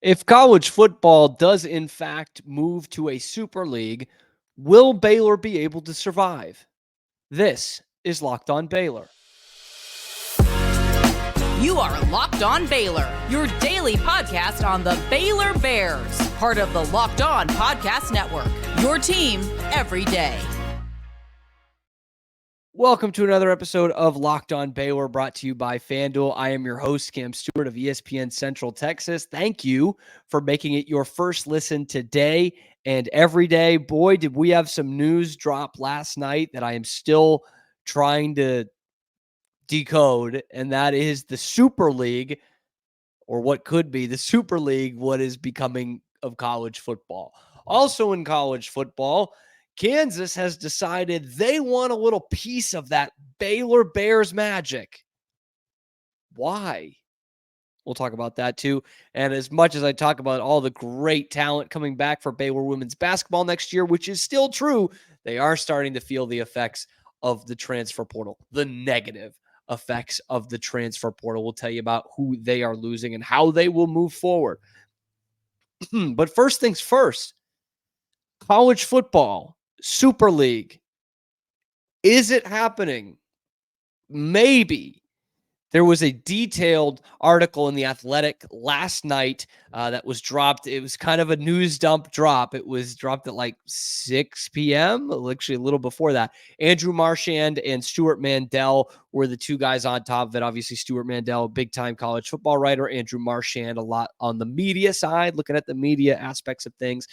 If college football does in fact move to a super league, will Baylor be able to survive? This is Locked On Baylor. You are Locked On Baylor, your daily podcast on the Baylor Bears, part of the Locked On Podcast Network, your team every day. Welcome to another episode of Locked On Baylor, brought to you by FanDuel. I am your host, Steward of ESPN Central Texas. Thank you for making it your first listen today and every day. Boy, did we have some news drop last night that I am still trying to decode, and that is the Super League, or what could be the Super League, what is becoming of college football. Also in college football, Kansas has decided they want a little piece of that Baylor Bears magic. Why? We'll talk about that too. And as much as I talk about all the great talent coming back for Baylor women's basketball next year, which is still true, they are starting to feel the effects of the transfer portal, the negative effects of the transfer portal. We'll tell you about who they are losing and how they will move forward. But first things first, college football, Super League. Is it happening? Maybe. There was a detailed article in The Athletic last night that was dropped. It was kind of a news dump drop. It was dropped at like 6 p.m., actually a little before that. Andrew Marchand and Stuart Mandel were the two guys on top of it. Obviously, Stuart Mandel, big-time college football writer. Andrew Marchand, a lot on the media side, looking at the media aspects of things.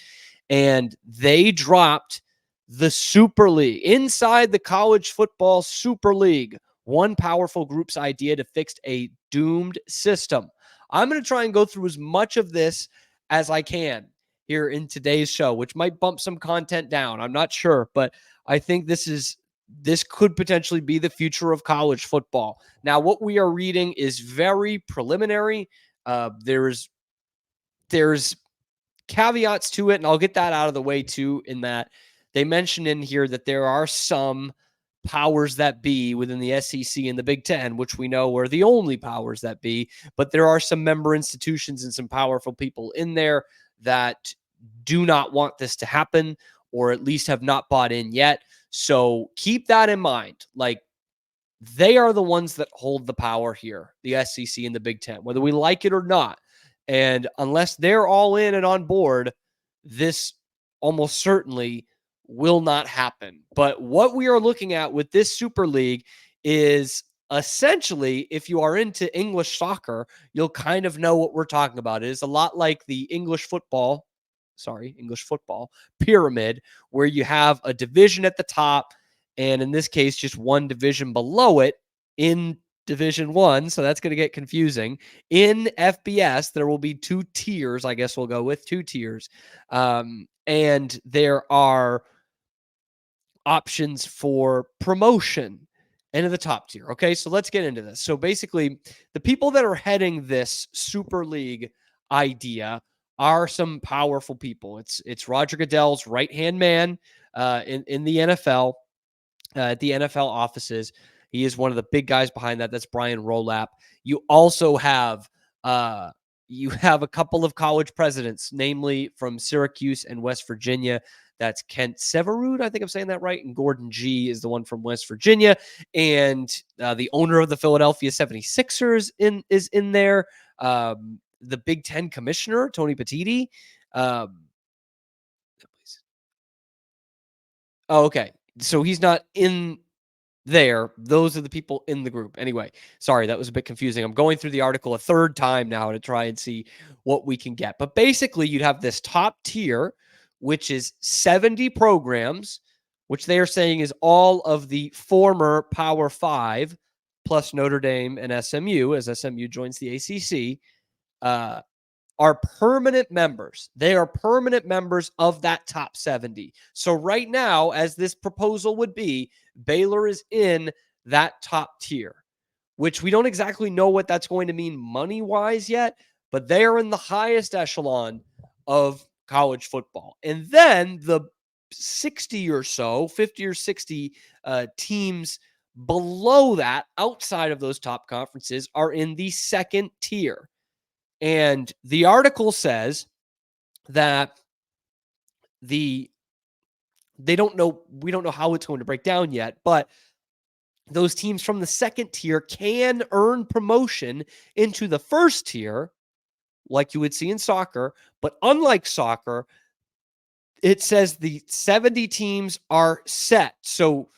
And they dropped the Super League, inside the college football Super League, one powerful group's idea to fix a doomed system. I'm going to try and go through as much of this as I can here in today's show, which might bump some content down. I'm not sure, but I think this could potentially be the future of college football. Now, what we are reading is very preliminary. There's caveats to it, and I'll get that out of the way too, in that they mention in here that there are some powers that be within the SEC and the Big Ten, which we know are the only powers that be, but there are some member institutions and some powerful people in there that do not want this to happen, or at least have not bought in yet. So keep that in mind. Like, they are the ones that hold the power here, the SEC and the Big Ten, whether we like it or not. And unless they're all in and on board, this almost certainly will not happen. But what we are looking at with this Super League is essentially, if you are into English soccer, you'll kind of know what we're talking about. It is a lot like the English football pyramid, where you have a division at the top, and in this case, just one division below it in Division 1, so that's going to get confusing. In FBS, there will be two tiers. I guess we'll go with two tiers. And there are options for promotion into the top tier. Okay, so let's get into this. So basically, the people that are heading this Super League idea are some powerful people. It's Roger Goodell's right-hand man in the NFL, at the NFL offices. He is one of the big guys behind that. That's Brian Rolap. You also have a couple of college presidents, namely from Syracuse and West Virginia. That's Kent Severud, I think I'm saying that right, and Gordon G is the one from West Virginia. And the owner of the Philadelphia 76ers is in there. The Big Ten commissioner, Tony Petitti. Okay. So he's not in there. Those are the people in the group. Anyway, sorry, that was a bit confusing. I'm going through the article a third time now to try and see what we can get. But basically, you'd have this top tier, which is 70 programs, which they are saying is all of the former Power Five, plus Notre Dame and SMU, as SMU joins the ACC, are permanent members. They are permanent members of that top 70. So right now, as this proposal would be, Baylor is in that top tier, which we don't exactly know what that's going to mean money-wise yet, but they are in the highest echelon of college football. And then the 60 or so, 50 or 60 teams below that, outside of those top conferences, are in the second tier. And the article says that we don't know how it's going to break down yet, but those teams from the second tier can earn promotion into the first tier, like you would see in soccer. But unlike soccer, it says the 70 teams are set. So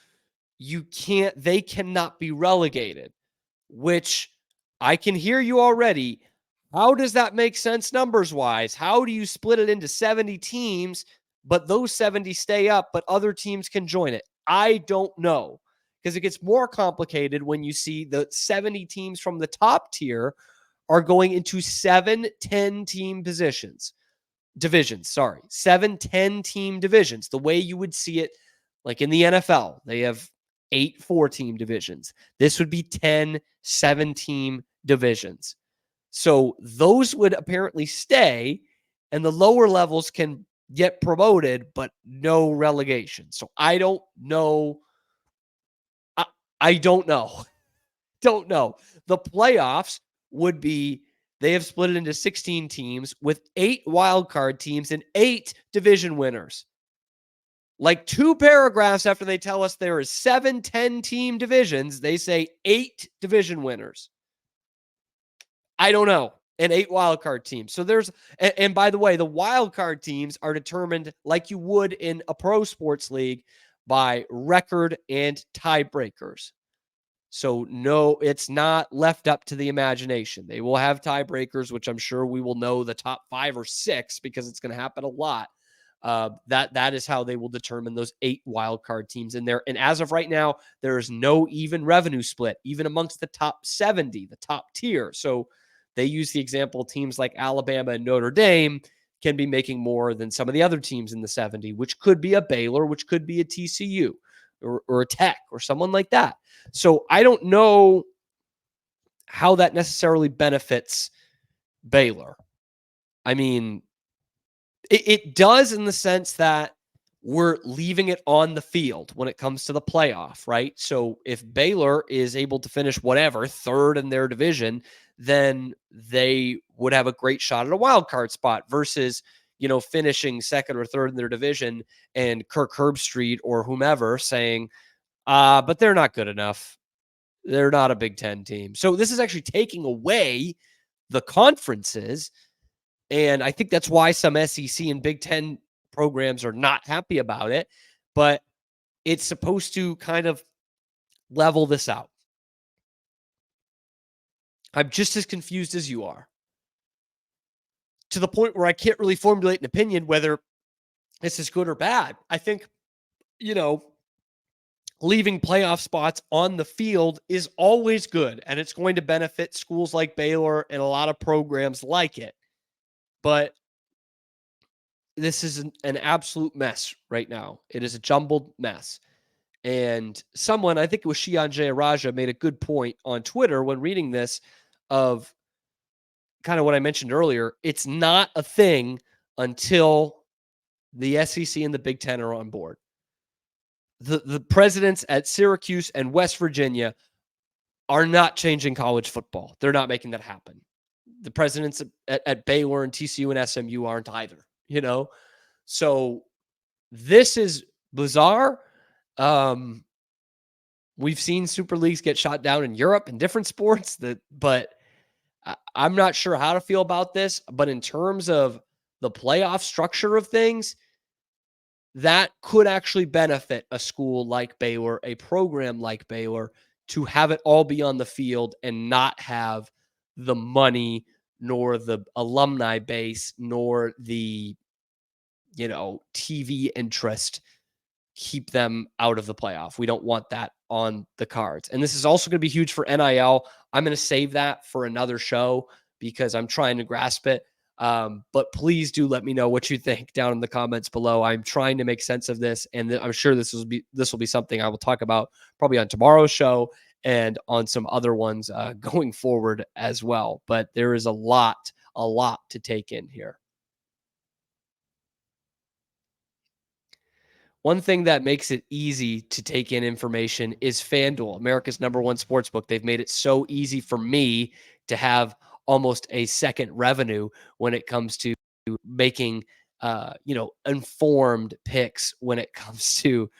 they cannot be relegated, which I can hear you already. How does that make sense numbers wise? How do you split it into 70 teams, but those 70 stay up, but other teams can join it? I don't know, because it gets more complicated when you see the 70 teams from the top tier are going into 7 10-team divisions, 7 10-team divisions, the way you would see it like in the NFL. They have 8 4-team divisions. This would be 10 7-team divisions. So those would apparently stay, and the lower levels can get promoted, but no relegation. So I don't know. I don't know. Don't know. The playoffs would be, they have split it into 16 teams with 8 wildcard teams and 8 division winners. Like 2 paragraphs after they tell us there is 7 10-team divisions, they say 8 division winners. I don't know. And 8 wildcard teams. So and by the way, the wildcard teams are determined like you would in a pro sports league by record and tiebreakers. So no, it's not left up to the imagination. They will have tiebreakers, which I'm sure we will know the top 5 or 6 because it's going to happen a lot. That is how they will determine those 8 wildcard teams in there. And as of right now, there is no even revenue split, even amongst the top 70, the top tier. So they use the example, teams like Alabama and Notre Dame can be making more than some of the other teams in the 70, which could be a Baylor, which could be a TCU or a Tech or someone like that. So I don't know how that necessarily benefits Baylor. I mean, it does in the sense that we're leaving it on the field when it comes to the playoff, right? So if Baylor is able to finish whatever, third in their division, then they would have a great shot at a wild card spot versus, finishing second or third in their division and Kirk Herbstreit or whomever saying, but they're not good enough. They're not a Big Ten team. So this is actually taking away the conferences. And I think that's why some SEC and Big Ten programs are not happy about it. But it's supposed to kind of level this out. I'm just as confused as you are, to the point where I can't really formulate an opinion whether this is good or bad. I think, leaving playoff spots on the field is always good, and it's going to benefit schools like Baylor and a lot of programs like it. But this is an absolute mess right now. It is a jumbled mess. And someone, I think it was Shion Jayaraja, made a good point on Twitter when reading this of kind of what I mentioned earlier. It's not a thing until the SEC and the Big Ten are on board. The presidents at Syracuse and West Virginia are not changing college football. They're not making that happen. The presidents at Baylor and TCU and SMU aren't either, So this is bizarre. We've seen super leagues get shot down in Europe and different sports, but I'm not sure how to feel about this. But in terms of the playoff structure of things, that could actually benefit a school like Baylor, a program like Baylor, to have it all be on the field and not have the money, nor the alumni base, nor the, TV interest keep them out of the playoff. We don't want that on the cards. And this is also going to be huge for NIL. I'm going to save that for another show because I'm trying to grasp it. But please do let me know what you think down in the comments below. I'm trying to make sense of this, and I'm sure this will be something I will talk about probably on tomorrow's show and on some other ones going forward as well. But there is a lot to take in here. One thing that makes it easy to take in information is FanDuel, America's #1 sportsbook. They've made it so easy for me to have almost a second revenue when it comes to making informed picks when it comes to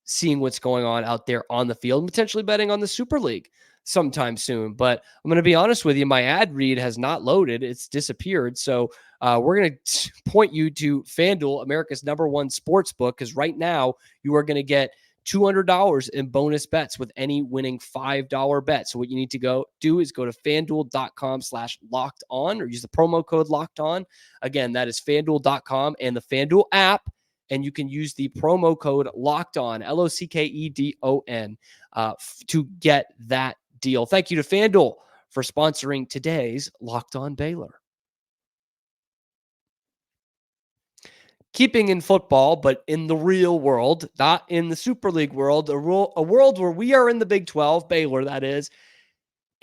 seeing what's going on out there on the field and potentially betting on the Super League sometime soon. But I'm going to be honest with you, my ad read has not loaded. It's disappeared. So we're going to point you to FanDuel, America's #1 sports book, because right now you are going to get $200 in bonus bets with any winning $5 bet. So what you need to go is go to fanduel.com/locked on or use the promo code locked on. Again, that is fanduel.com and the FanDuel app. And you can use the promo code locked on, LOCKEDON, to get that deal. Thank you to FanDuel for sponsoring today's Locked On Baylor. Keeping in football, but in the real world, not in the Super League world, a world where we are in the Big 12, Baylor, that is,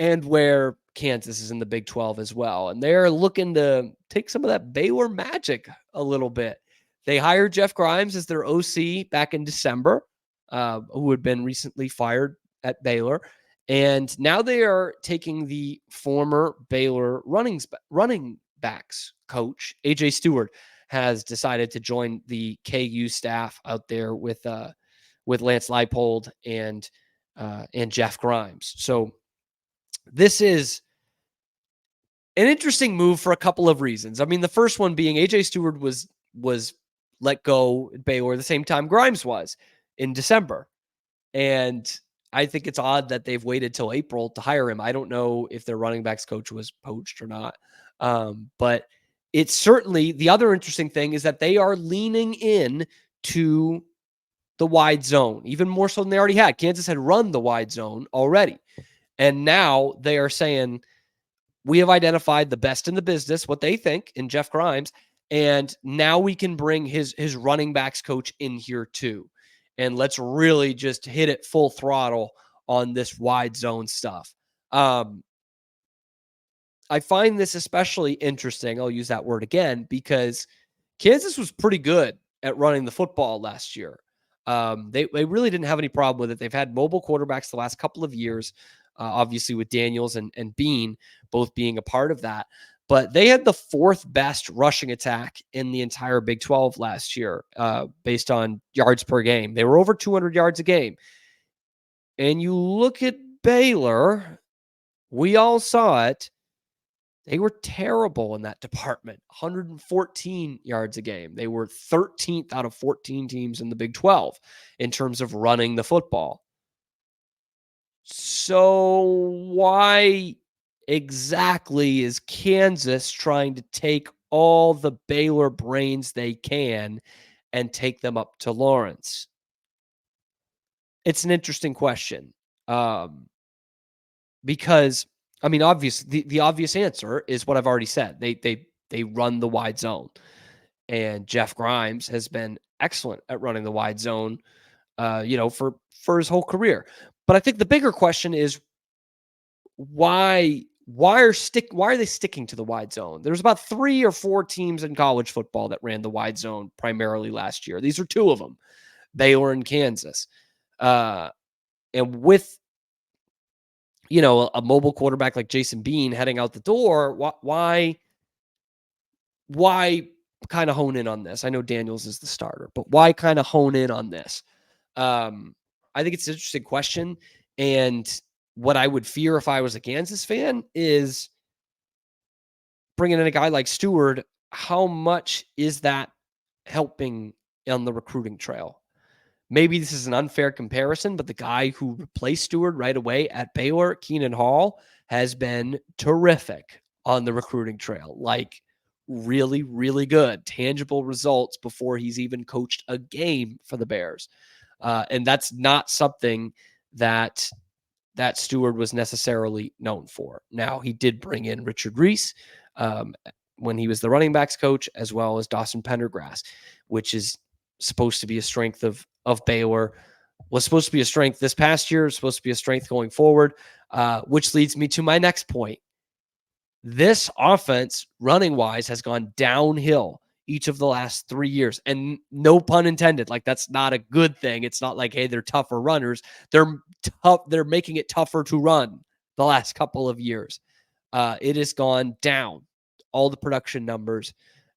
and where Kansas is in the Big 12 as well. And they're looking to take some of that Baylor magic a little bit. They hired Jeff Grimes as their OC back in December, who had been recently fired at Baylor. And now they are taking the former Baylor running backs coach, AJ Steward, has decided to join the KU staff out there with Lance Leipold and Jeff Grimes. So this is an interesting move for a couple of reasons. I mean, the first one being AJ Steward was let go at Baylor the same time Grimes was in December. And I think it's odd that they've waited till April to hire him. I don't know if their running backs coach was poached or not. But it's certainly, the other interesting thing is that they are leaning in to the wide zone, even more so than they already had. Kansas had run the wide zone already. And now they are saying, we have identified the best in the business, what they think, in Jeff Grimes. And now we can bring his running backs coach in here too. And let's really just hit it full throttle on this wide zone stuff. I find this especially interesting. I'll use that word again because Kansas was pretty good at running the football last year. They really didn't have any problem with it. They've had mobile quarterbacks the last couple of years, obviously with Daniels and Bean both being a part of that. But they had the 4th best rushing attack in the entire Big 12 last year, based on yards per game. They were over 200 yards a game. And you look at Baylor, we all saw it. They were terrible in that department, 114 yards a game. They were 13th out of 14 teams in the Big 12 in terms of running the football. So why exactly is Kansas trying to take all the Baylor brains they can and take them up to Lawrence? It's an interesting question. Because I mean, obviously, the obvious answer is what I've already said. They run the wide zone, and Jeff Grimes has been excellent at running the wide zone, for his whole career. But I think the bigger question is why are they sticking to the wide zone? There's about 3 or 4 teams in college football that ran the wide zone primarily last year. These are 2 of them, Baylor and Kansas, and with a mobile quarterback like Jason Bean heading out the door, why kind of hone in on this? I know Daniels is the starter, but why kind of hone in on this? I think it's an interesting question. And what I would fear if I was a Kansas fan is bringing in a guy like Steward. How much is that helping on the recruiting trail? Maybe this is an unfair comparison, but the guy who replaced Steward right away at Baylor, Keenan Hall, has been terrific on the recruiting trail. Like really, really good, tangible results before he's even coached a game for the Bears. And that's not something that Steward was necessarily known for. Now, he did bring in Richard Reese when he was the running backs coach, as well as Dawson Pendergrass, which is supposed to be a strength of Baylor, was supposed to be a strength this past year, supposed to be a strength going forward, which leads me to my next point. This offense, running-wise, has gone downhill each of the last 3 years. And no pun intended, like that's not a good thing. It's not like, hey, they're tougher runners. They're making it tougher to run the last couple of years. It has gone down, all the production numbers.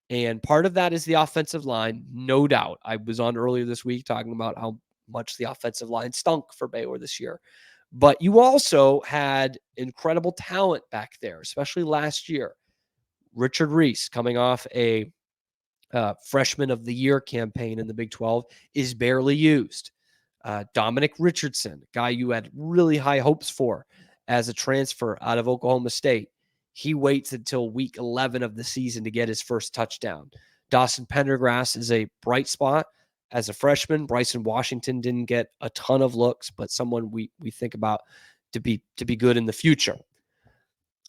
And part of that is the offensive line, no doubt. I was on earlier this week talking about how much the offensive line stunk for Baylor this year. But you also had incredible talent back there, especially last year. Richard Reese, coming off a freshman of the year campaign in the Big 12, is barely used. Dominic Richardson, guy you had really high hopes for as a transfer out of Oklahoma State, he waits until week 11 of the season to get his first touchdown. Dawson Pendergrass is a bright spot as a freshman. Bryson Washington didn't get a ton of looks, but someone we think about to be good in the future.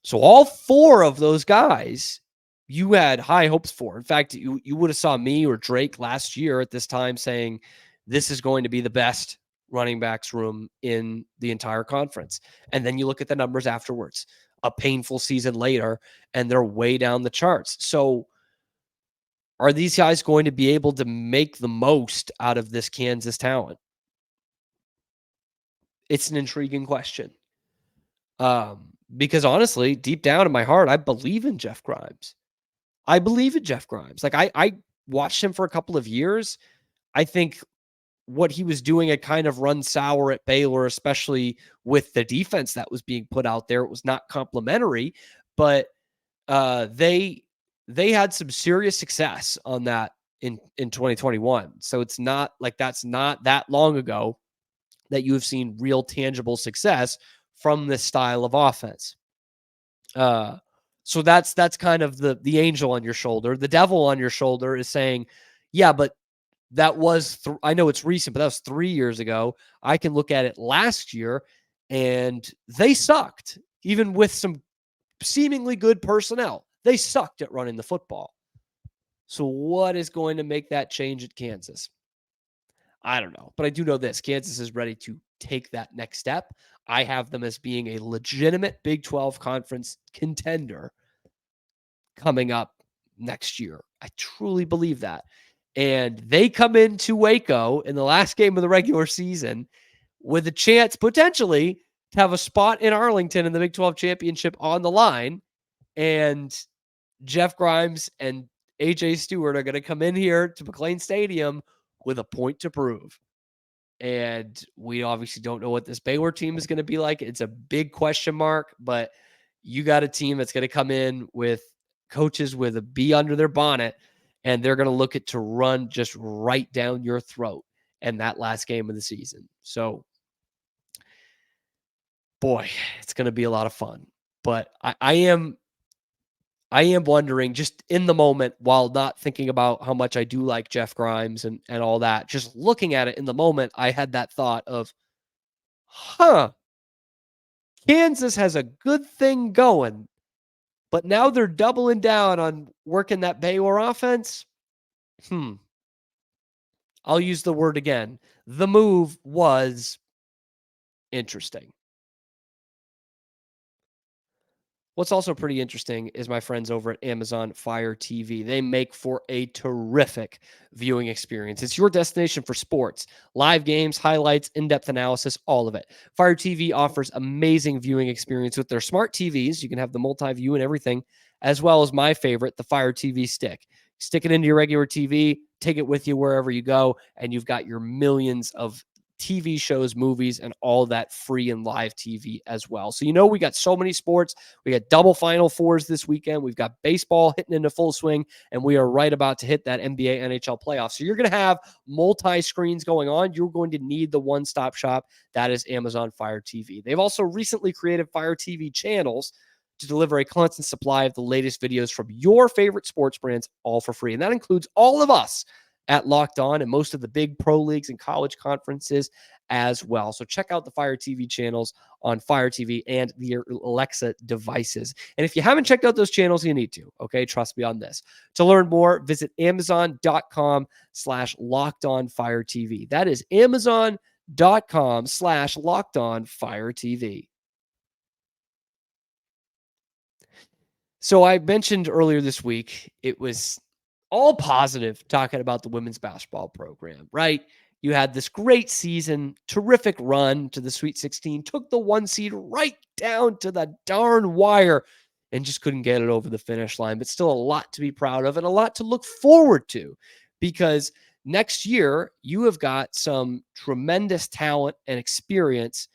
So all four of those guys you had high hopes for. In fact, you would have saw me or Drake last year at this time saying this is going to be the best running backs room in the entire conference. And then you look at the numbers afterwards, a painful season later, and they're way down the charts. So are these guys going to be able to make the most out of this Kansas talent? It's an intriguing question. Because honestly, deep down in my heart, I believe in Jeff Grimes. Like I watched him for a couple of years. I think what he was doing had kind of run sour at Baylor, especially with the defense that was being put out there. It was not complimentary, but they had some serious success on that in 2021. So it's not like that's not that long ago that you have seen real tangible success from this style of offense. So that's kind of the angel on your shoulder. The devil on your shoulder is saying, yeah, but that was, I know it's recent, but that was 3 years ago. I can look at it last year and they sucked, even with some seemingly good personnel. They sucked at running the football. So what is going to make that change at Kansas? I don't know, but I do know this. Kansas is ready to take that next step. I have them as being a legitimate Big 12 conference contender coming up next year. I truly believe that. And they come into Waco in the last game of the regular season with a chance potentially to have a spot in Arlington in the Big 12 championship on the line. And Jeff Grimes and AJ Steward are going to come in here to McLean Stadium with a point to prove. And we obviously don't know what this Baylor team is going to be like. It's a big question mark, but you got a team that's going to come in with coaches with a bee under their bonnet, and they're going to look at to run just right down your throat in that last game of the season. So, boy, it's going to be a lot of fun. But I am wondering, just in the moment, while not thinking about how much I do like Jeff Grimes and all that, just looking at it in the moment, I had that thought of, Kansas has a good thing going, but now they're doubling down on working that Baylor offense. I'll use the word again. The move was interesting. What's also pretty interesting is my friends over at Amazon Fire TV. They make for a terrific viewing experience. It's your destination for sports, live games, highlights, in-depth analysis, all of it. Fire TV offers amazing viewing experience with their smart TVs. You can have the multi-view and everything, as well as my favorite, the Fire TV Stick. Stick it into your regular TV, take it with you wherever you go, and you've got your millions of TV shows, movies, and all that free and live TV as well. So, we got so many sports. We got double Final Fours this weekend. We've got baseball hitting into full swing, and we are right about to hit that NBA, NHL playoff. So you're going to have multi-screens going on. You're going to need the one-stop shop. That is Amazon Fire TV. They've also recently created Fire TV channels to deliver a constant supply of the latest videos from your favorite sports brands, all for free. And that includes all of us at Locked On and most of the big pro leagues and college conferences as well. So check out the Fire TV channels on Fire TV and your Alexa devices. And if you haven't checked out those channels, you need to, okay? Trust me on this. To learn more, visit amazon.com/LockedOnFireTV. That is amazon.com/LockedOnFireTV. So I mentioned earlier this week, it was all positive talking about the women's basketball program, right? You had this great season, terrific run to the Sweet 16, took the 1 seed right down to the darn wire and just couldn't get it over the finish line. But still a lot to be proud of and a lot to look forward to, because next year you have got some tremendous talent and experience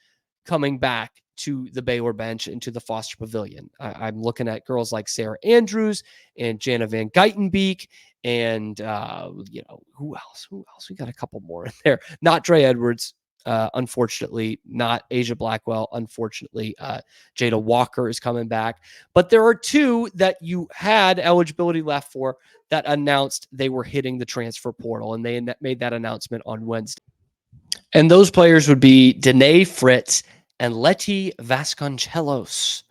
coming back to the Baylor bench and to the Foster Pavilion. I'm looking at girls like Sarah Andrews and Jana Van Geitenbeek and, who else? We got a couple more in there. Not Dre Edwards, unfortunately, not Asia Blackwell, unfortunately. Jada Walker is coming back. But there are two that you had eligibility left for that announced they were hitting the transfer portal, and they made that announcement on Wednesday. And those players would be Danae Fritz and Leti Vasconcelos.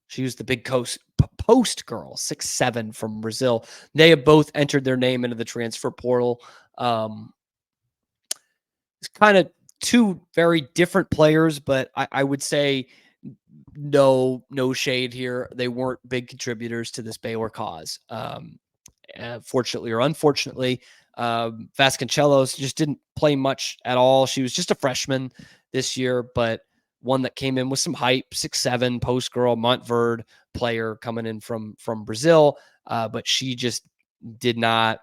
She was the big post girl, 6'7" from Brazil. They have both entered their name into the transfer portal. It's kind of two very different players, but I would say no shade here. They weren't big contributors to this Baylor cause. Fortunately or unfortunately, Vasconcelos just didn't play much at all. She was just a freshman this year, but one that came in with some hype, 6'7", post girl, Montverde player coming in from Brazil. But she just did not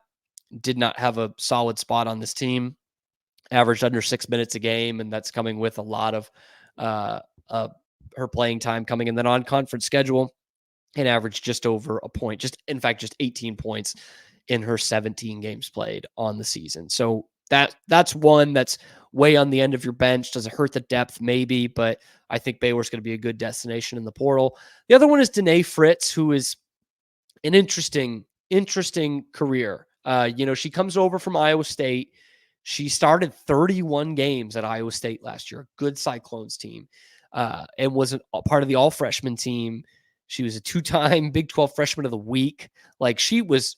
have a solid spot on this team. Averaged under 6 minutes a game, and that's coming with a lot of her playing time coming in the non-conference schedule, and averaged just over a point. Just 18 points in her 17 games played on the season. So that's one that's way on the end of your bench. Does it hurt the depth? Maybe, but I think Baylor's going to be a good destination in the portal. The other one is Danae Fritz, who is an interesting career. She comes over from Iowa State. She started 31 games at Iowa State last year, good Cyclones team, and was a part of the all-freshman team. She was a 2-time Big 12 Freshman of the Week. Like she was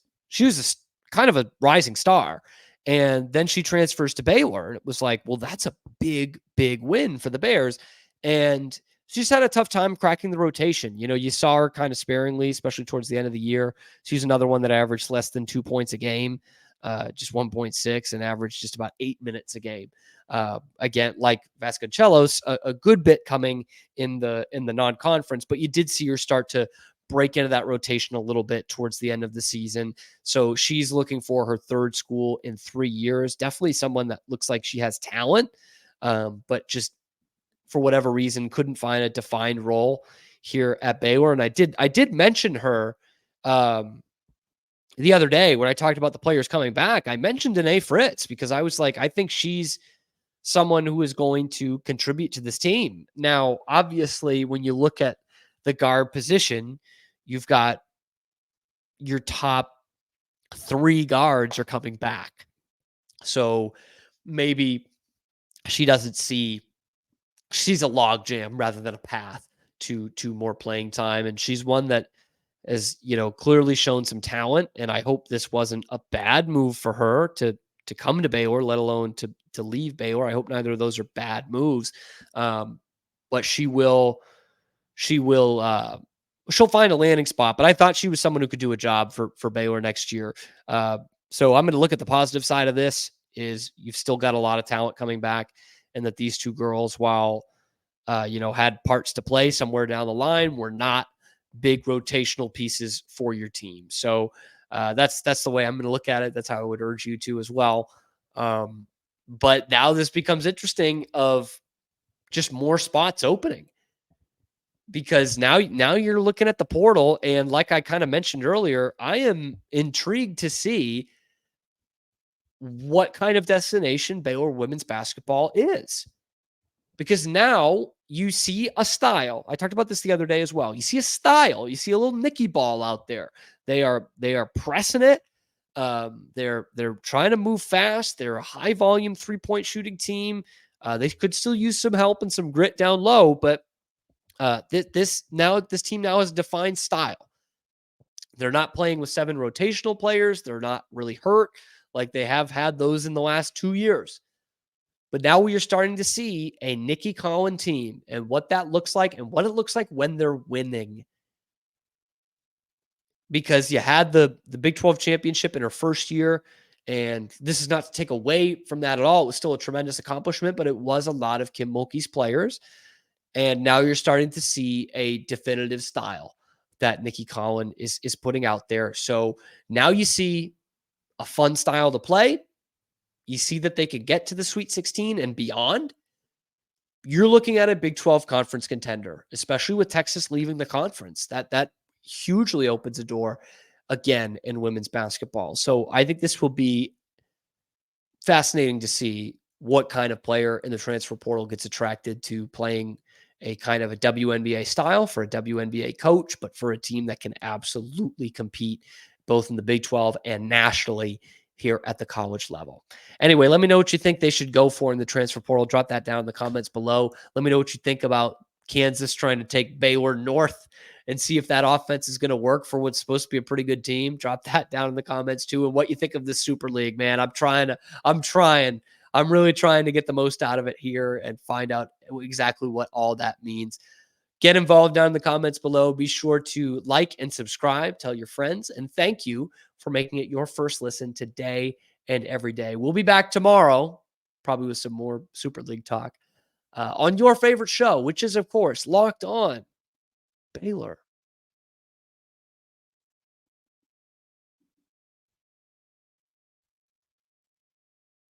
kind of a rising star. And then she transfers to Baylor. And it was like, well, that's a big win for the Bears. And she just had a tough time cracking the rotation. You saw her kind of sparingly, especially towards the end of the year. She's another one that averaged less than 2 points a game, just 1.6, and averaged just about 8 minutes a game. Again, like Vasconcelos, a good bit coming in the non-conference, but you did see her start to break into that rotation a little bit towards the end of the season. So she's looking for her third school in 3 years. Definitely someone that looks like she has talent, but just for whatever reason couldn't find a defined role here at Baylor. And I did mention her the other day when I talked about the players coming back. I mentioned Danae Fritz because I was like, I think she's someone who is going to contribute to this team. Now, obviously, when you look at the guard position, you've got your top 3 guards are coming back. So maybe she's a log jam rather than a path to more playing time. And she's one that has, clearly shown some talent. And I hope this wasn't a bad move for her to come to Baylor, let alone to leave Baylor. I hope neither of those are bad moves. But she'll find a landing spot. But I thought she was someone who could do a job for Baylor next year. So I'm going to look at the positive side of this is you've still got a lot of talent coming back, and that these two girls, while, had parts to play somewhere down the line, were not big rotational pieces for your team. So that's the way I'm going to look at it. That's how I would urge you to as well. But now this becomes interesting of just more spots opening, because now you're looking at the portal. And like I kind of mentioned earlier, I am intrigued to see what kind of destination Baylor women's basketball is, because now you see a style. I talked about this the other day as well. You see a style, you see a little Nikki ball out there. They are pressing it. They're trying to move fast. They're a high volume 3-point shooting team. They could still use some help and some grit down low, but this team now has a defined style. They're not playing with 7 rotational players. They're not really hurt like they have had those in the last 2 years. But now we are starting to see a Nikki Collin team and what that looks like and what it looks like when they're winning. Because you had the Big 12 championship in her first year, and this is not to take away from that at all. It was still a tremendous accomplishment, but it was a lot of Kim Mulkey's players. And now you're starting to see a definitive style that Nikki Collin is putting out there. So now you see a fun style to play. You see that they could get to the Sweet 16 and beyond. You're looking at a Big 12 conference contender, especially with Texas leaving the conference. That hugely opens a door again in women's basketball. So I think this will be fascinating to see what kind of player in the transfer portal gets attracted to playing a kind of a WNBA style for a WNBA coach, but for a team that can absolutely compete both in the Big 12 and nationally here at the college level. Anyway, let me know what you think they should go for in the transfer portal. Drop that down in the comments below. Let me know what you think about Kansas trying to take Baylor North and see if that offense is going to work for what's supposed to be a pretty good team. Drop that down in the comments too. And what you think of this Super League, man. I'm really trying to get the most out of it here and find out exactly what all that means. Get involved down in the comments below. Be sure to like and subscribe. Tell your friends. And thank you for making it your first listen today and every day. We'll be back tomorrow, probably with some more Super League talk on your favorite show, which is, of course, Locked On Baylor.